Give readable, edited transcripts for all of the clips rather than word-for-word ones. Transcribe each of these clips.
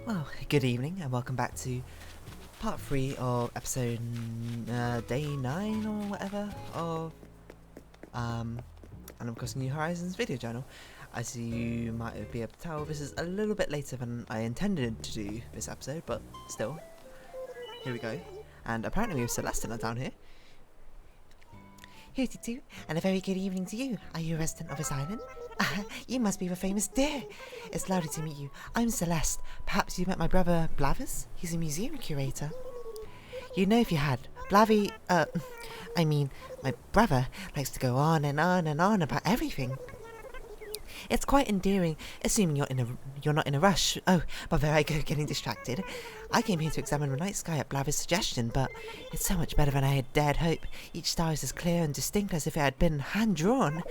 Well, good evening and welcome back to part 3 of episode day 9 or whatever of Animal Crossing New Horizons video journal. As you might be able to tell, this is a little bit later than I intended to do this episode, but still, here we go. And apparently we have Celestina down here. Hooty too, and a very good evening to you. Are you a resident of this island? You must be the famous deer. It's lovely to meet you. I'm Celeste. Perhaps you met my brother Blavis? He's a museum curator. You'd know if you had. Blavy, my brother likes to go on and on and on about everything. It's quite endearing, assuming you're not in a rush. Oh, but there I go, getting distracted. I came here to examine the night sky at Blavis' suggestion, but it's so much better than I had dared hope. Each star is as clear and distinct as if it had been hand-drawn.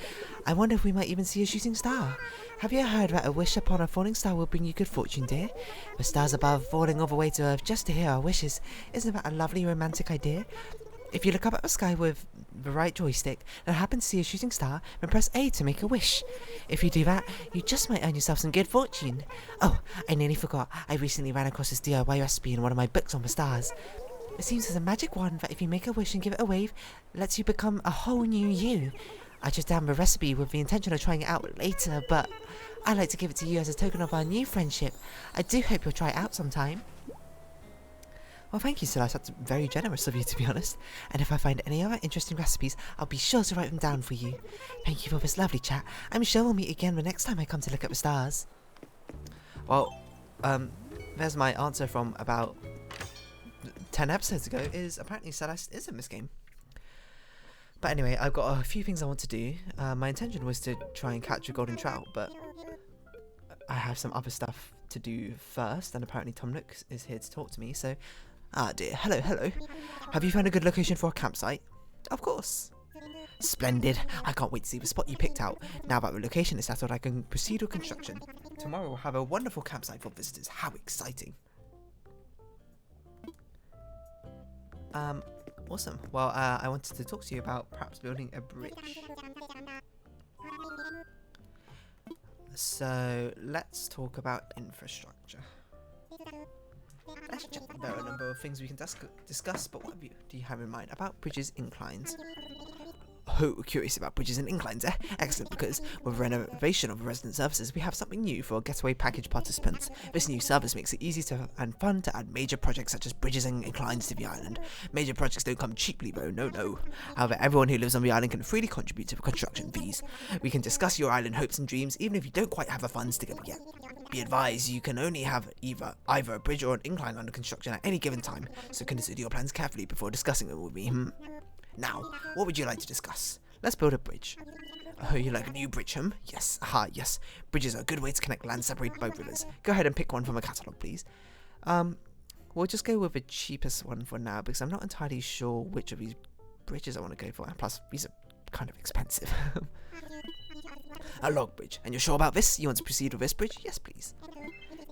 I wonder if we might even see a shooting star. Have you heard that a wish upon a falling star will bring you good fortune, dear? The stars above falling all the way to Earth just to hear our wishes. Isn't that a lovely romantic idea? If you look up at the sky with the right joystick and happen to see a shooting star, then press A to make a wish. If you do that, you just might earn yourself some good fortune. Oh, I nearly forgot. I recently ran across this DIY recipe in one of my books on the stars. It seems there's a magic wand that if you make a wish and give it a wave, lets you become a whole new you. I just downloaded the recipe with the intention of trying it out later, but I'd like to give it to you as a token of our new friendship. I do hope you'll try it out sometime. Well, thank you, Celeste. That's very generous of you, to be honest. And if I find any other interesting recipes, I'll be sure to write them down for you. Thank you for this lovely chat. I'm sure we'll meet again the next time I come to look at the stars. Well, there's my answer from about 10 episodes ago, is apparently Celeste is in this game. But anyway, I've got a few things I want to do. My intention was to try and catch a golden trout, but I have some other stuff to do first, and apparently Tom Nook is here to talk to me, so... Ah dear, hello. Have you found a good location for a campsite? Of course. Splendid. I can't wait to see the spot you picked out. Now that the location is settled, I can proceed with construction. Tomorrow we'll have a wonderful campsite for visitors. How exciting. Awesome. Well, I wanted to talk to you about perhaps building a bridge. So, let's talk about infrastructure. Let's check. There are a number of things we can discuss, but what do you have in mind about bridges, inclines? Oh, curious about bridges and inclines, eh? Excellent, because with renovation of resident services, we have something new for Getaway Package participants. This new service makes it easy and fun to add major projects such as bridges and inclines to the island. Major projects don't come cheaply though, no. However, everyone who lives on the island can freely contribute to the construction fees. We can discuss your island hopes and dreams, even if you don't quite have the funds together yet. Be advised, you can only have either a bridge or an incline under construction at any given time, so consider your plans carefully before discussing them with me. Now, what would you like to discuss? Let's build a bridge. Oh, you like a new bridge, Yes, yes. Bridges are a good way to connect land separated by rivers. Go ahead and pick one from a catalogue, please. We'll just go with the cheapest one for now, because I'm not entirely sure which of these bridges I want to go for, and plus, these are kind of expensive. A log bridge. And you're sure about this? You want to proceed with this bridge? Yes, please.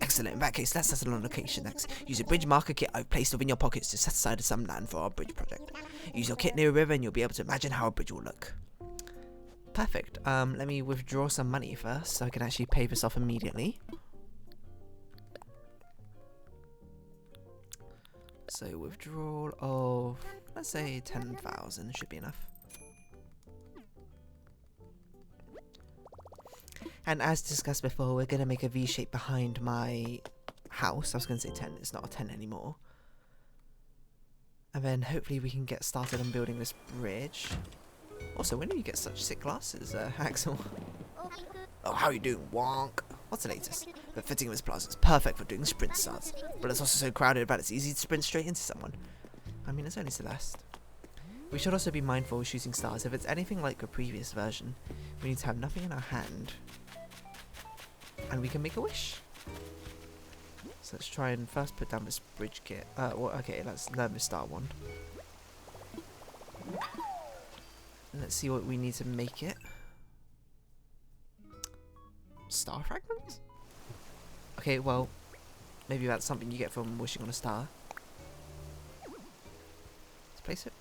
Excellent. In that case, let's settle on location next. Use a bridge marker kit I've placed within your pockets to set aside some land for our bridge project. Use your kit near a river and you'll be able to imagine how a bridge will look. Perfect. Let me withdraw some money first so I can actually pay this off immediately. So withdrawal of, let's say 10,000 should be enough. And as discussed before, we're going to make a V shape behind my house. I was going to say 10, it's not a 10 anymore. And then hopefully we can get started on building this bridge. Also, when do you get such sick glasses, Axel? Oh, how you doing, wonk? What's the latest? The fitting of this plaza is perfect for doing sprint starts, but it's also so crowded that it's easy to sprint straight into someone. I mean, it's only Celeste. We should also be mindful of shooting stars. If it's anything like the previous version, we need to have nothing in our hand. And we can make a wish. So let's try and first put down this bridge kit. Okay, let's learn the star one. And let's see what we need to make it. Star fragments? Okay, well, maybe that's something you get from wishing on a star. Let's place it.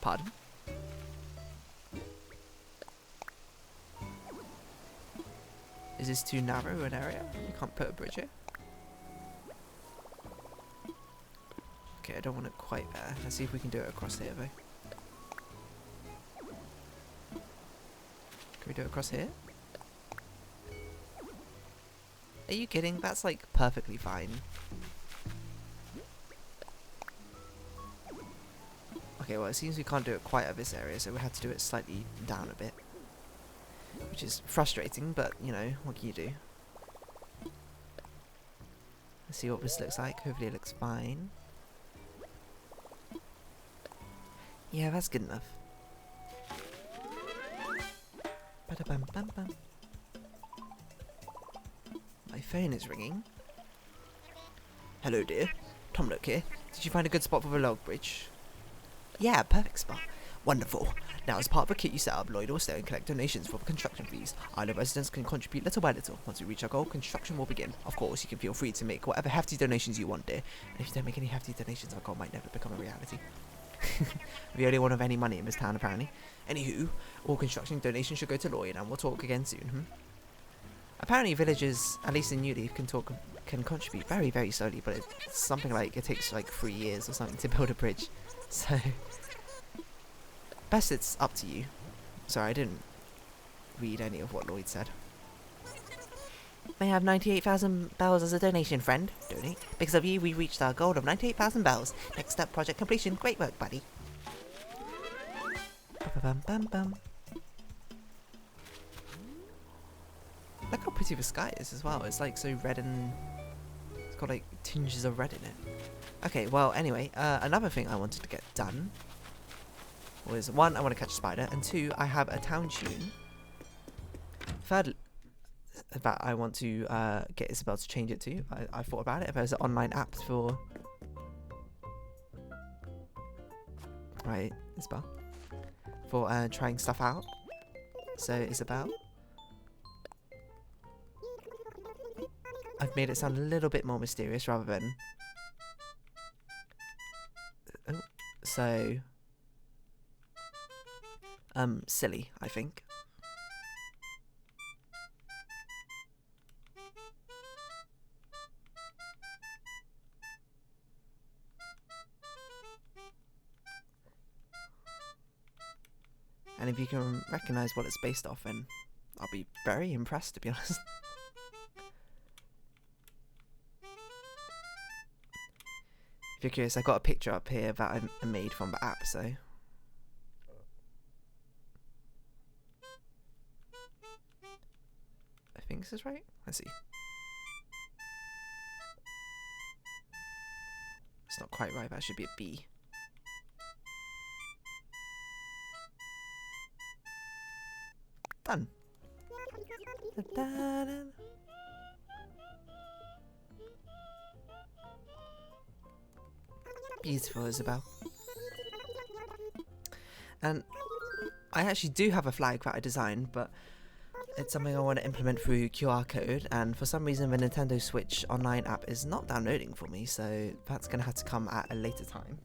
Pardon? Is this too narrow an area? You can't put a bridge here? Okay, I don't want it quite there. Let's see if we can do it across here though. Can we do it across here? Are you kidding? That's like perfectly fine. Okay, well it seems we can't do it quite at this area, so we had to do it slightly down a bit. Which is frustrating, but you know, what can you do? Let's see what this looks like. Hopefully it looks fine. Yeah, that's good enough. Ba-da-bum-bum-bum. My phone is ringing. Hello dear, Tom Nook here. Did you find a good spot for the log bridge? Yeah, perfect spot. Wonderful. Now, as part of a kit you set up, Lloyd will stay and collect donations for the construction fees. Island residents can contribute little by little. Once we reach our goal, construction will begin. Of course, you can feel free to make whatever hefty donations you want, dear. And if you don't make any hefty donations, our goal might never become a reality. The only one of any money in this town, apparently. Anywho, all construction donations should go to Lloyd, and we'll talk again soon. Apparently, villagers, at least in New Leaf, can contribute very, very slowly, but it's something like it takes like 3 years or something to build a bridge. So, best it's up to you. Sorry, I didn't read any of what Lloyd said. May I have 98,000 bells as a donation, friend? Donate. Because of you, we reached our goal of 98,000 bells. Next step, project completion. Great work, buddy. Ba-ba-bum-bum-bum. Look how pretty the sky is as well. It's like so red and it's got like tinges of red in it. Okay, well, anyway, another thing I wanted to get done was, one, I want to catch a spider, and two, I have a town tune. Third, that I want to get Isabel to change it to. I thought about it. If there's an online app for... Right, Isabel. For trying stuff out. So, Isabel. I've made it sound a little bit more mysterious rather than... Oh, so... silly, I think. And if you can recognise what it's based off, then I'll be very impressed, to be honest. If you're curious, I've got a picture up here that I made from the app, so... I think this is right? Let's see. It's not quite right, that should be a B. Done. Beautiful, Isabel. And I actually do have a flag that I designed, but it's something I want to implement through QR code, and for some reason the Nintendo Switch online app is not downloading for me, so that's going to have to come at a later time.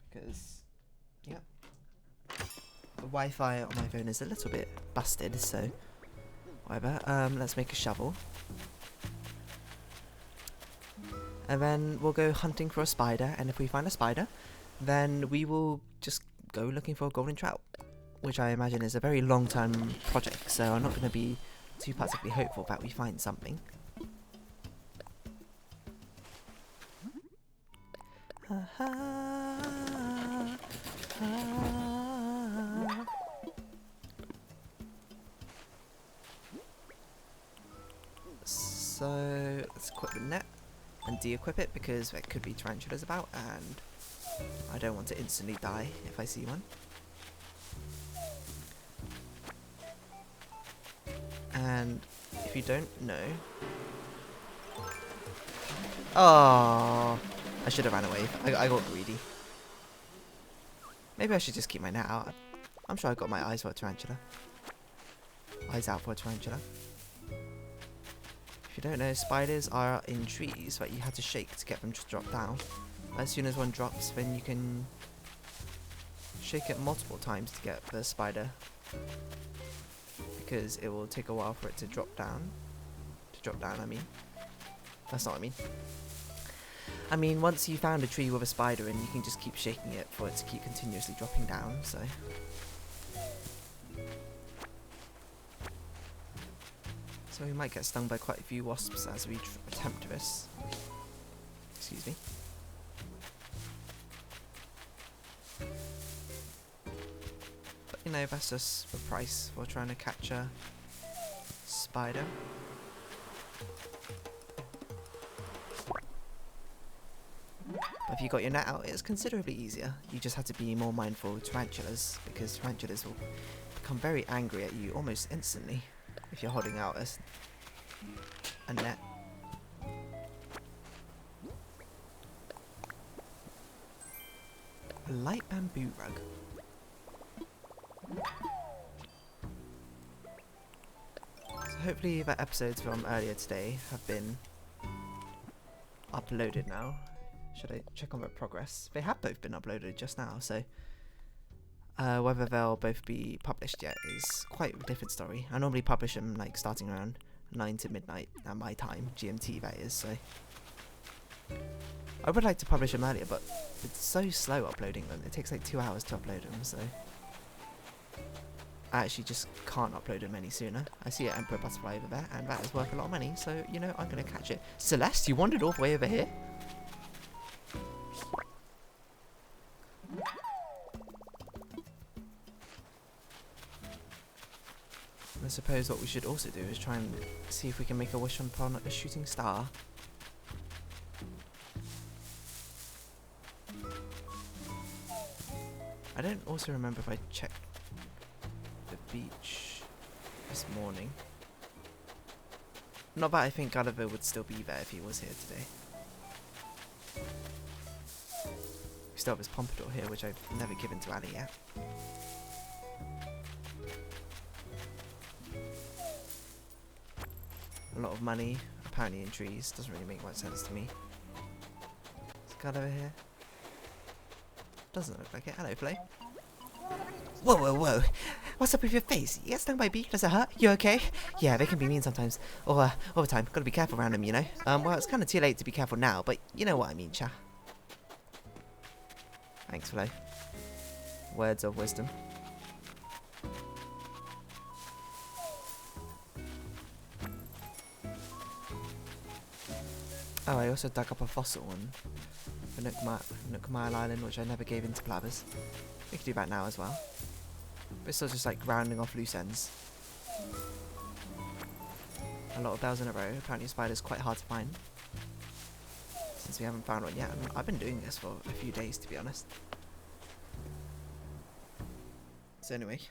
Because, yeah, the Wi-Fi on my phone is a little bit busted, so whatever. Let's make a shovel. And then we'll go hunting for a spider, and if we find a spider, then we will just go looking for a golden trout, which I imagine is a very long-term project, so I'm not going to be too particularly hopeful that we find something. So let's equip the net and de-equip it, because there could be tarantulas about, and I don't want to instantly die if I see one. And if you don't know... Oh, I should have ran away. I got greedy. Maybe I should just keep my net out. I'm sure I got my eyes for a tarantula. Eyes out for a tarantula. If you don't know, spiders are in trees that you have to shake to get them to drop down. As soon as one drops, then you can shake it multiple times to get the spider. because it will take a while for it to drop down. I mean. That's not what I mean. I mean, once you found a tree with a spider in, you can just keep shaking it for it to keep continuously dropping down, so. So we might get stung by quite a few wasps as we attempt this. Excuse me. But you know, that's just the price for trying to catch a spider. But if you got your net out, it's considerably easier. You just have to be more mindful of tarantulas, because tarantulas will become very angry at you almost instantly if you're holding out a net. A light bamboo rug. So hopefully the episodes from earlier today have been uploaded now. Should I check on their progress? They have both been uploaded just now, so whether they'll both be published yet is quite a different story. I normally publish them like starting around 9 to midnight at my time, GMT that is, so I would like to publish them earlier, but it's so slow uploading them. It takes like 2 hours to upload them, so I actually just can't upload them any sooner. I see an emperor butterfly over there, and that is worth a lot of money, so you know, I'm gonna catch it. Celeste, you wandered all the way over here? I suppose what we should also do is try and see if we can make a wish upon a shooting star. I don't also remember if I checked the beach this morning. Not that I think Gulliver would still be there if he was here today. We still have his pompadour here, which I've never given to Ali yet. A lot of money, apparently in trees, doesn't really make much sense to me. Is Gulliver here? Doesn't look like it. Hello, Flay. Whoa, whoa, whoa. What's up with your face? You get stung by a bee? Does it hurt? You okay? Yeah, they can be mean sometimes. Or, all the time. Gotta be careful around them, you know? Well, it's kind of too late to be careful now, but you know what I mean, cha. Thanks, Flay. Words of wisdom. Oh, I also dug up a fossil on the Nook Mile Island, which I never gave into Blathers. We could do that now as well. We're still just like rounding off loose ends. A lot of bells in a row. Apparently a spider's quite hard to find, since we haven't found one yet. And I've been doing this for a few days, to be honest. So anyway,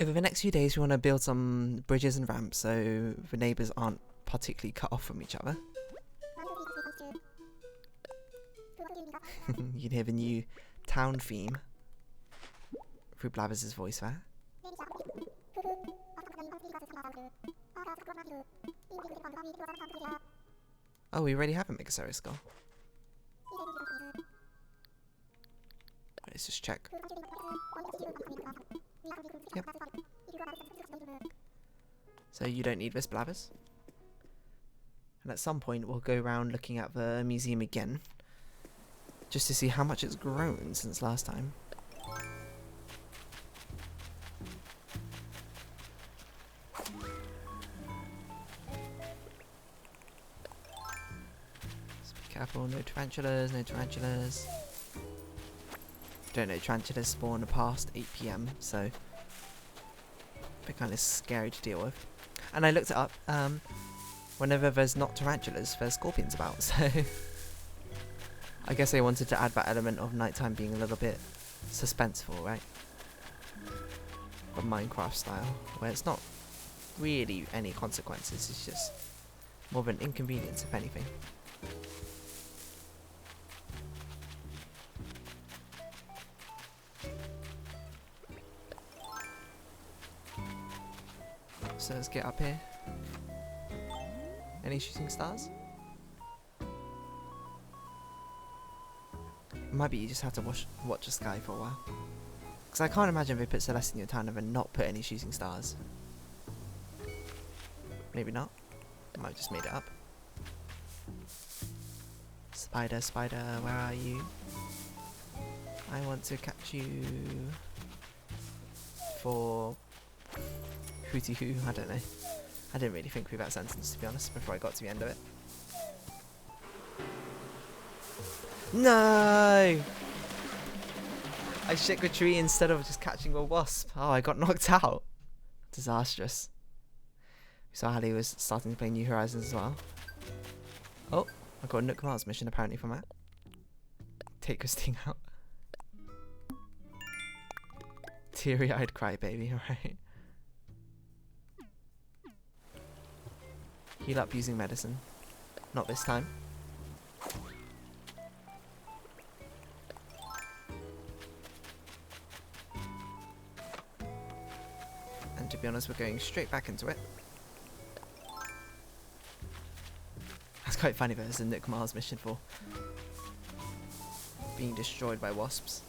over the next few days we want to build some bridges and ramps so the neighbours aren't particularly cut off from each other. You can hear the new town theme through Blathers' voice there. Oh, we already have a Megaceros skull. Let's just check. Yep. So you don't need this, Blathers? And at some point we'll go around looking at the museum again, just to see how much it's grown since last time. Just be careful, no tarantulas, no tarantulas. Don't know, tarantulas spawn past 8 PM, so they're kind of scary to deal with. And I looked it up, whenever there's not tarantulas, there's scorpions about, so I guess they wanted to add that element of nighttime being a little bit suspenseful, right? But Minecraft style, where it's not really any consequences, it's just more of an inconvenience, if anything. So let's get up here. Any shooting stars? It might be you just have to watch the sky for a while. Because I can't imagine if they put Celeste in your town and then not put any shooting stars. Maybe not. I might have just made it up. Spider, spider, where are you? I want to catch you for hooty hoo, I don't know. I didn't really think through that sentence, to be honest, before I got to the end of it. No! I shook a tree instead of just catching a wasp. Oh, I got knocked out. Disastrous. We saw Hallie was starting to play New Horizons as well. Oh, I got a Nook Mars mission apparently from that. Take Christine out. Teary-eyed crybaby, alright. Heal up using medicine. Not this time. And to be honest, we're going straight back into it. That's quite funny though, there's a Nook Mars mission for being destroyed by wasps.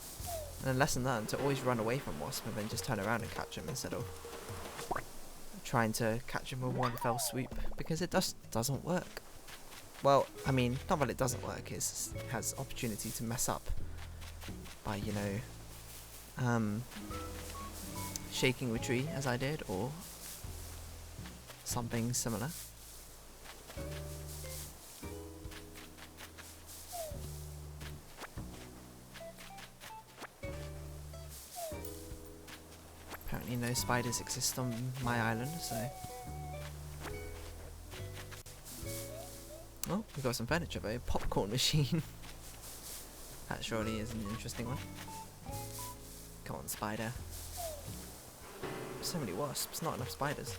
And a lesson learned to always run away from wasps and then just turn around and catch them instead of trying to catch them with one fell swoop, because it just doesn't work. Well, I mean, not that it doesn't work, it has opportunity to mess up by, you know, shaking a tree as I did, or something similar. Apparently no spiders exist on my island, so... Oh, we've got some furniture though. Popcorn machine. That surely is an interesting one. Come on, spider. So many wasps, not enough spiders.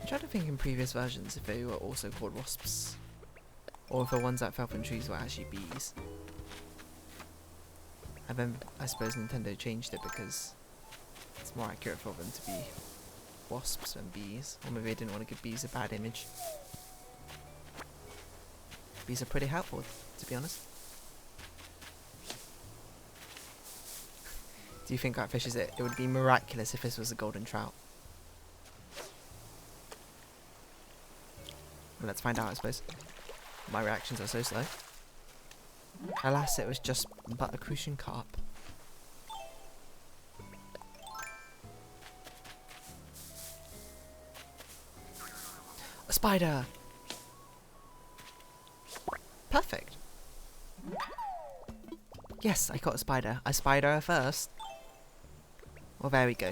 I'm trying to think in previous versions if they were also called wasps, or if the ones that fell from trees were actually bees. And then I suppose Nintendo changed it because it's more accurate for them to be wasps than bees, or maybe they didn't want to give bees a bad image. Bees are pretty helpful, to be honest. Do you think that fish is it? It would be miraculous if this was a golden trout. Well, let's find out, I suppose. My reactions are so slow. Alas, it was just but a crucian carp. A spider! Perfect! Yes, I got a spider. I spied her first. Well, there we go.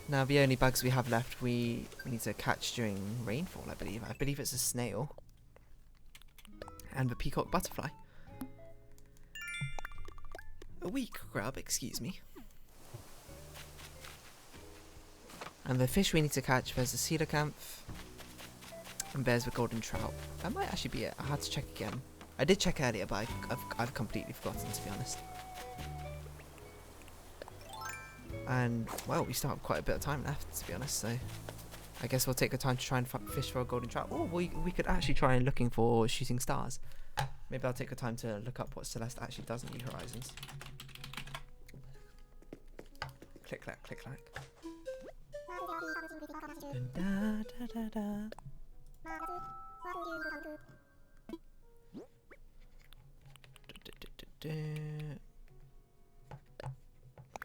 Now, the only bugs we have left we need to catch during rainfall, I believe. I believe it's a snail. And the peacock butterfly. A weak grub, excuse me. And the fish we need to catch, there's the coelacanth, and there's the golden trout. That might actually be it. I had to check again. I did check earlier, but I've completely forgotten, to be honest. And, well, we still have quite a bit of time left, to be honest, so I guess we'll take the time to try and fish for a golden trout. Or we could actually try and looking for shooting stars. Maybe I'll take the time to look up what Celeste actually does in New Horizons. Click clack, click clack. Da, da, da, da. There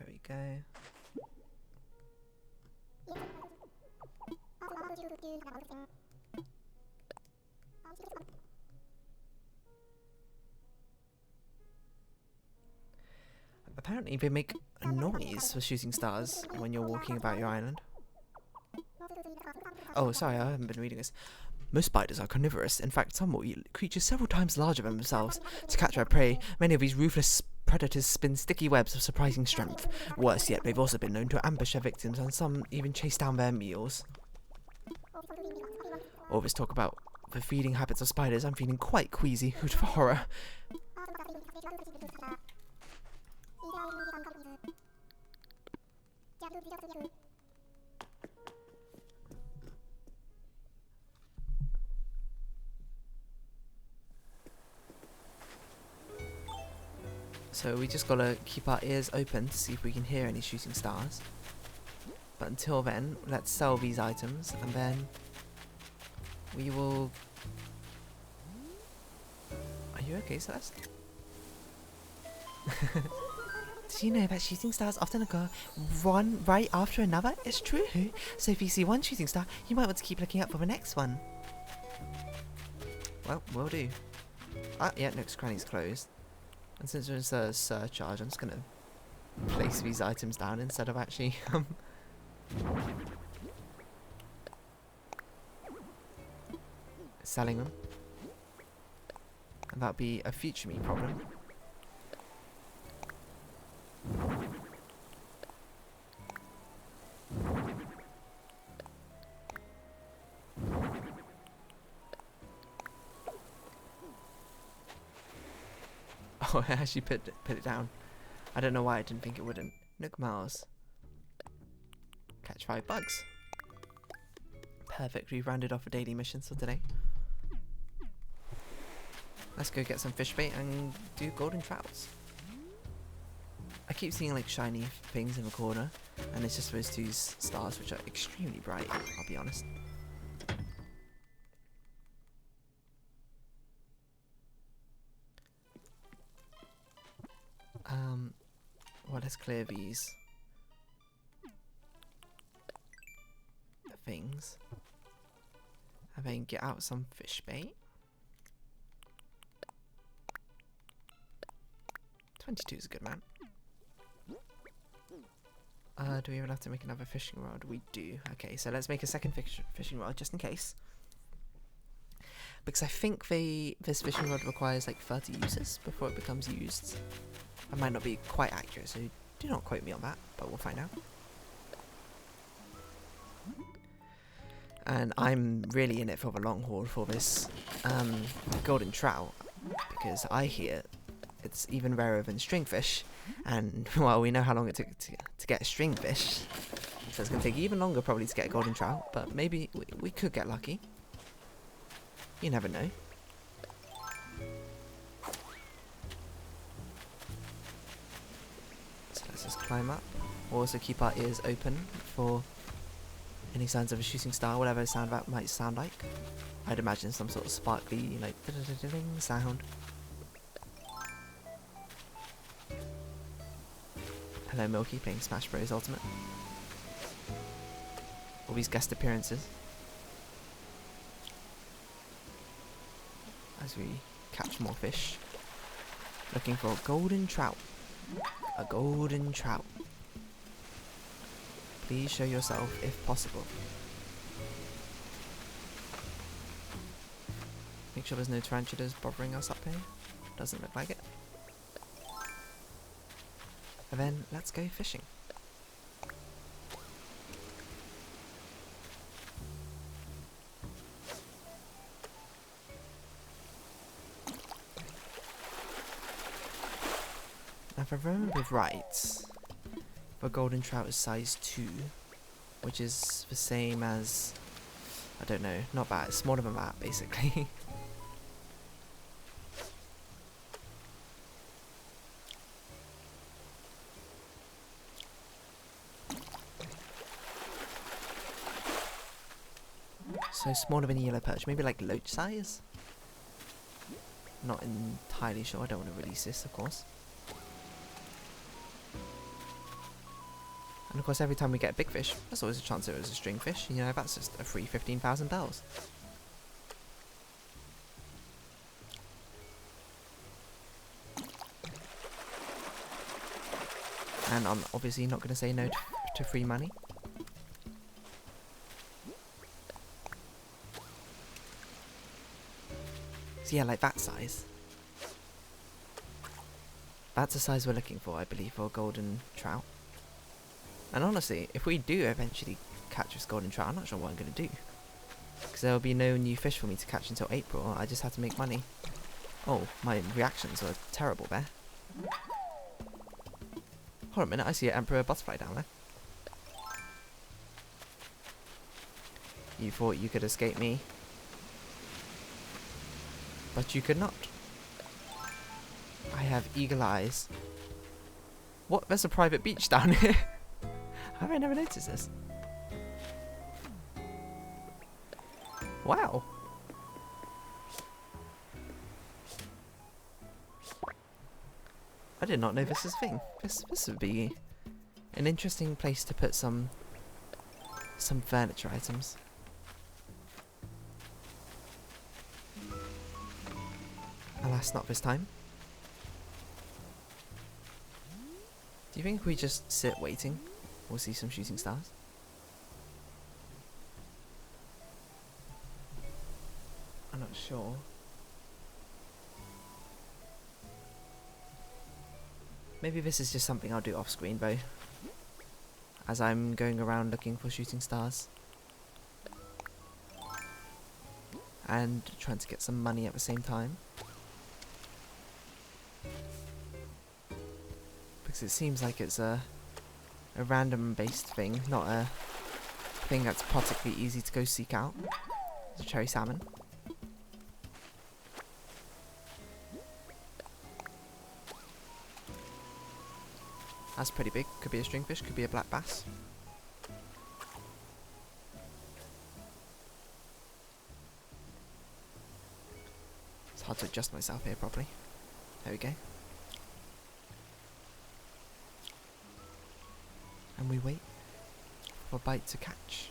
we go. Apparently they make a noise for shooting stars when you're walking about your island. Oh, sorry, I haven't been reading this. Most spiders are carnivorous. In fact, some will eat creatures several times larger than themselves. To catch their prey, many of these ruthless predators spin sticky webs of surprising strength. Worse yet, they've also been known to ambush their victims, and some even chase down their meals. All this talk about the feeding habits of spiders, I'm feeling quite queasy. Hoot for horror. So we just gotta keep our ears open to see if we can hear any shooting stars. But until then, let's sell these items and then we will... Are you okay, Celeste? Did you know that shooting stars often occur one right after another? It's true. So if you see one shooting star, you might want to keep looking out for the next one. Well, will do. Ah, yeah, Nook's Cranny's closed. And since there's a surcharge, I'm just gonna place these items down instead of actually selling them. And that'll be a future me problem. Oh, I actually put it down. I don't know why I didn't think it wouldn't. Nook Miles. Catch 5 bugs. Perfect, we've rounded off a daily missions for today. Let's go get some fish bait and do golden trouts. I keep seeing like shiny things in the corner, and it's just those 2 stars which are extremely bright, I'll be honest. Well, let's clear these things and then get out some fish bait. 22 is a good amount. Do we even have to make another fishing rod? We do. Okay, so let's make a second fishing rod just in case. Because I think this fishing rod requires like 30 uses before it becomes used. I might not be quite accurate, so do not quote me on that, but we'll find out. And I'm really in it for the long haul for this golden trout, because I hear it's even rarer than stringfish, and well, we know how long it took to get a stringfish, so it's going to take even longer probably to get a golden trout, but maybe we could get lucky. You never know. So let's just climb up. We'll also keep our ears open for any signs of a shooting star, whatever sound that might sound like. I'd imagine some sort of sparkly, like, da-da-da-da-ding sound. Hello Milky, playing Smash Bros. Ultimate. All these guest appearances. As we catch more fish. Looking for a golden trout. A golden trout. Please show yourself if possible. Make sure there's no tarantulas bothering us up here. Doesn't look like it. And then let's go fishing. Now if I remember right, the golden trout is size 2, which is the same as, I don't know, not bad, it's smaller than that basically. So smaller than a yellow perch, maybe like loach size? Not entirely sure, I don't want to release this of course. And of course every time we get a big fish, there's always a chance that it was a string fish, you know, that's just a free 15,000 bells. And I'm obviously not going to say no to free money. So yeah, like that size. That's the size we're looking for, I believe, for a golden trout. And honestly, if we do eventually catch this golden trout, I'm not sure what I'm going to do. Because there will be no new fish for me to catch until April. I just have to make money. Oh, my reactions were terrible there. Hold on a minute, I see an emperor butterfly down there. You thought you could escape me, but you could not. I have eagle eyes. What? There's a private beach down here. How have I never noticed this? Wow. I did not know this was a thing. This would be an interesting place to put some furniture items. Alas, not this time. Do you think we just sit waiting? We'll see some shooting stars. I'm not sure. Maybe this is just something I'll do off screen though, as I'm going around looking for shooting stars and trying to get some money at the same time. Because it seems like it's a random based thing, not a thing that's particularly easy to go seek out. It's a cherry salmon. That's pretty big. Could be a stringfish, could be a black bass. It's hard to adjust myself here properly. There we go. And we wait for a bite to catch.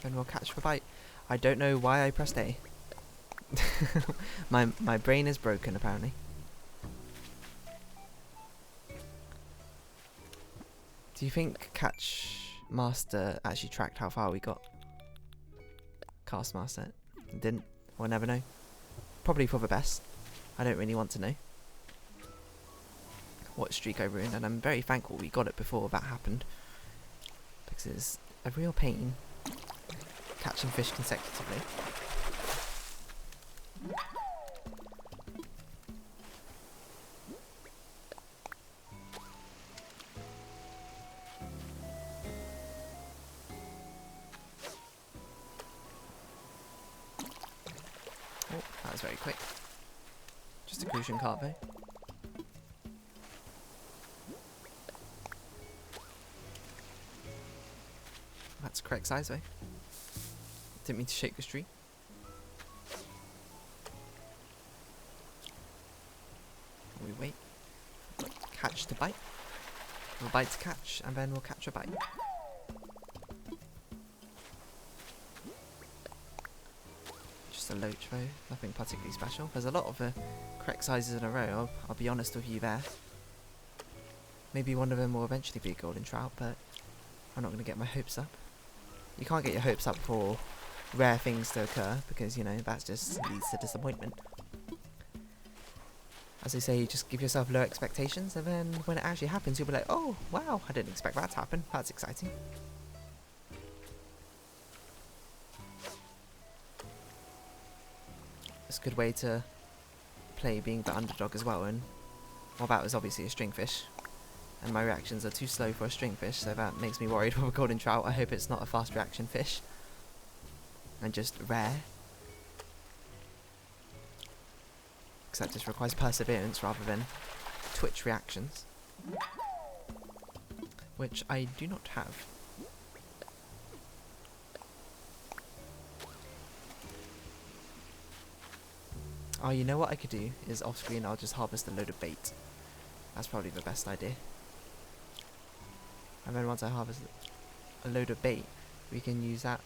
Then we'll catch the bite. I don't know why I pressed A. my brain is broken apparently. Do you think Catch Master actually tracked how far we got? Cast Master didn't. We'll never know. Probably for the best. I don't really want to know what streak I ruined, and I'm very thankful we got it before that happened, because it's a real pain catching fish consecutively. Oh, that was very quick. Just a crucian carp though. That's correct size though. Didn't mean to shake the tree. We wait. Catch to bite. We'll bite to catch, and then we'll catch a bite. Just a loach though, nothing particularly special. There's a lot of the correct sizes in a row, I'll be honest with you there. Maybe one of them will eventually be a golden trout, but I'm not going to get my hopes up. You can't get your hopes up for rare things to occur, because, you know, that just leads to disappointment. As they say, just give yourself low expectations, and then when it actually happens, you'll be like, oh, wow, I didn't expect that to happen. That's exciting. It's a good way to play being the underdog as well, and, well, that was obviously a stringfish. And my reactions are too slow for a stringfish, so that makes me worried with a golden trout. I hope it's not a fast reaction fish. And just rare. Because that just requires perseverance rather than twitch reactions. Which I do not have. Oh, you know what I could do is off screen I'll just harvest a load of bait. That's probably the best idea. And then once I harvest a load of bait, we can use that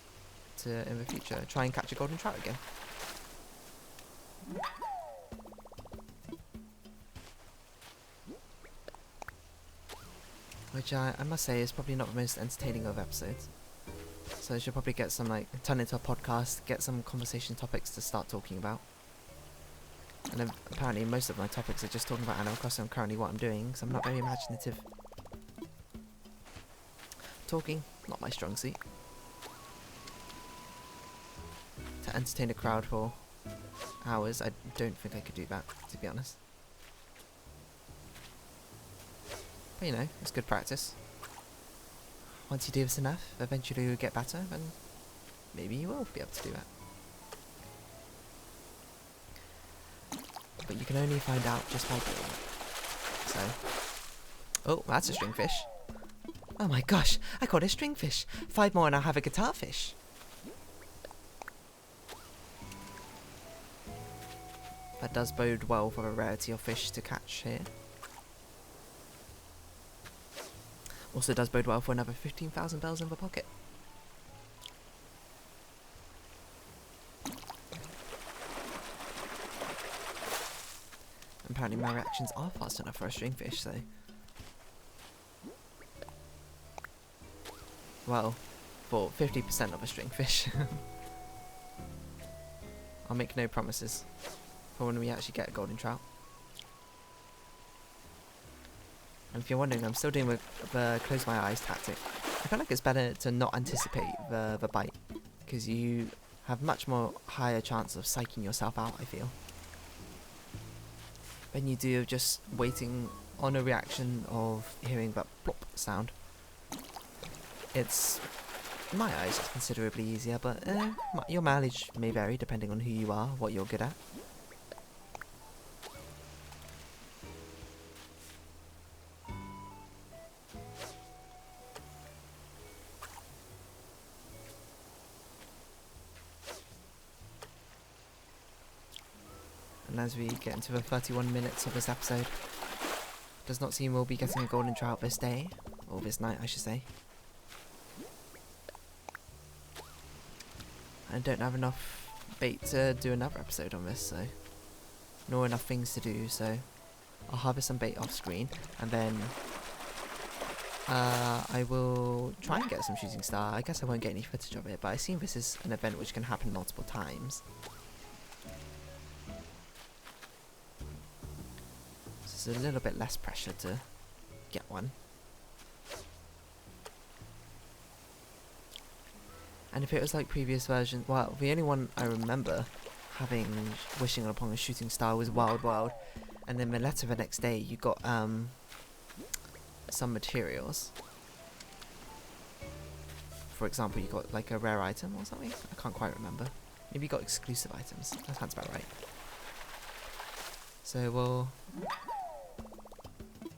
to, in the future, try and catch a golden trout again. Which I must say is probably not the most entertaining of episodes. So I should probably get some, like, turn into a podcast, get some conversation topics to start talking about. And then apparently most of my topics are just talking about Animal Crossing, currently what I'm doing, so I'm not very imaginative. Talking, not my strong suit. To entertain a crowd for hours, I don't think I could do that, to be honest. But you know, it's good practice. Once you do this enough, eventually you'll get better, and maybe you will be able to do that. But you can only find out just by doing it. So, oh, that's a stringfish. Oh my gosh, I caught a stringfish. 5 more and I'll have a guitar fish. That does bode well for a rarity of fish to catch here. Also does bode well for another 15,000 bells in the pocket. Apparently my reactions are fast enough for a stringfish, so... Well, for 50% of a stringfish. I'll make no promises for when we actually get a golden trout. And if you're wondering, I'm still doing the close my eyes tactic. I feel like it's better to not anticipate the bite, because you have much more higher chance of psyching yourself out, I feel, than you do of just waiting on a reaction of hearing that plop sound. It's, in my eyes, it's considerably easier, but your mileage may vary depending on who you are, what you're good at. And as we get into the 31 minutes of this episode, does not seem we'll be getting a golden trout this day, or this night I should say. I don't have enough bait to do another episode on this, so, nor enough things to do, so I'll harvest some bait off screen, and then I will try and get some shooting star. I guess I won't get any footage of it, but I assume this is an event which can happen multiple times. So there's a little bit less pressure to get one. And if it was like previous versions, well, the only one I remember having wishing upon a shooting star was Wild Wild, and then the letter the next day you got some materials. For example, you got like a rare item or something. I can't quite remember. Maybe you got exclusive items. That sounds about right. So we'll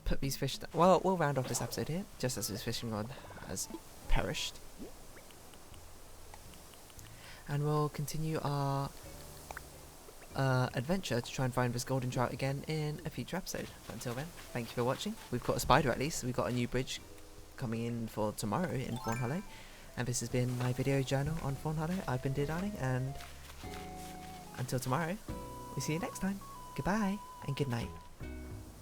put these fish down. Well, we'll round off this episode here, just as this fishing rod has perished. And we'll continue our adventure to try and find this golden trout again in a future episode. But until then, thank you for watching. We've got a spider at least. We've got a new bridge coming in for tomorrow in Fawnhollow. And this has been my video journal on Fawnhollow. I've been Dear Darling, and until tomorrow, we'll see you next time. Goodbye and good night.